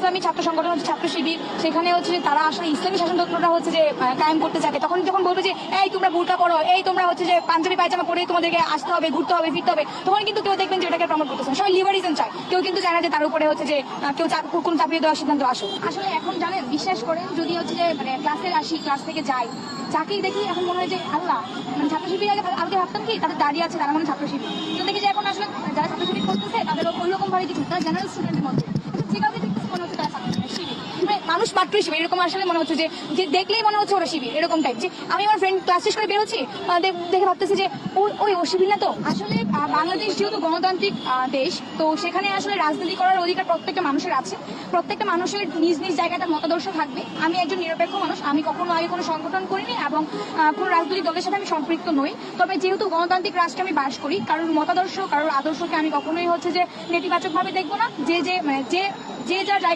ইসলামী ছাত্র সংগঠন হচ্ছে ছাত্র শিবির, সেখানে হচ্ছে যে তারা আসলে ইসলামী শাসনতন্ত্রটা হচ্ছে যে কায়েম করতে চায়, তখন যখন বলবে যে এই তোমরা বুরকা পড়ো, এই তোমরা হচ্ছে যে পাঞ্জাবি পায়জামা পরে তোমাদেরকে আসতে হবে, ঘুরতে হবে, ফিরতে হবে, তখন কিন্তু কেউ দেখবেন যে এটাকে প্রমোট করতেছে। সবাই লিবারিজম চায়, কেউ কিন্তু চায় না যে তার উপরে হচ্ছে যে কেউ কোন চাপিয়ে দেওয়ার সিদ্ধান্ত আসুক। আসলে এখন জানেন, বিশ্বাস করেন, যদি হচ্ছে যে ক্লাসে আসি, ক্লাস থেকে যাই, যাকেই দেখি এখন মনে হয় যে আল্লাহ, ছাত্র শিবির আগে ভাবতাম কি তাদের দাঁড়িয়ে আছে, তারা মনে ছাত্র শিবির, তো দেখি যে এখন আসলে যারা ছাত্র শিবির করতেছে তাদের ওই রকম ভাবে কিছু, তারা জেনারেল স্টুডেন্টের মধ্যে যে কাউকে দেখতেছে মনে হচ্ছে তারা ছাত্র শিবির, মানুষ মাত্রই শিবির, এরকম আসলে মনে হচ্ছে যে দেখলেই মনে হচ্ছে ওরা শিবির, এরকম টাইপ। যে আমি আমার ফ্রেন্ড ক্লাস শেষ করে বেরোচ্ছি, দেখে ভাবতেছি যে ও শিবির না তো। আসলে বাংলাদেশ যেহেতু গণতান্ত্রিক দেশ, তো সেখানে আসলে রাজনীতি করার অধিকার প্রত্যেকটা মানুষের আছে, প্রত্যেকটা মানুষের নিজ নিজ জায়গাটা মতাদর্শ থাকবে। আমি একজন নিরপেক্ষ মানুষ, আমি কখনো আগে কোনো সংগঠন করিনি এবং কোনো রাজনৈতিক দলের সাথে আমি সম্পৃক্ত নই। তবে যেহেতু গণতান্ত্রিক রাষ্ট্রে আমি বাস করি, কারোর মতাদর্শ, কারোর আদর্শকে আমি কখনোই হচ্ছে যে নেতিবাচক ভাবে দেখবো না। যে যার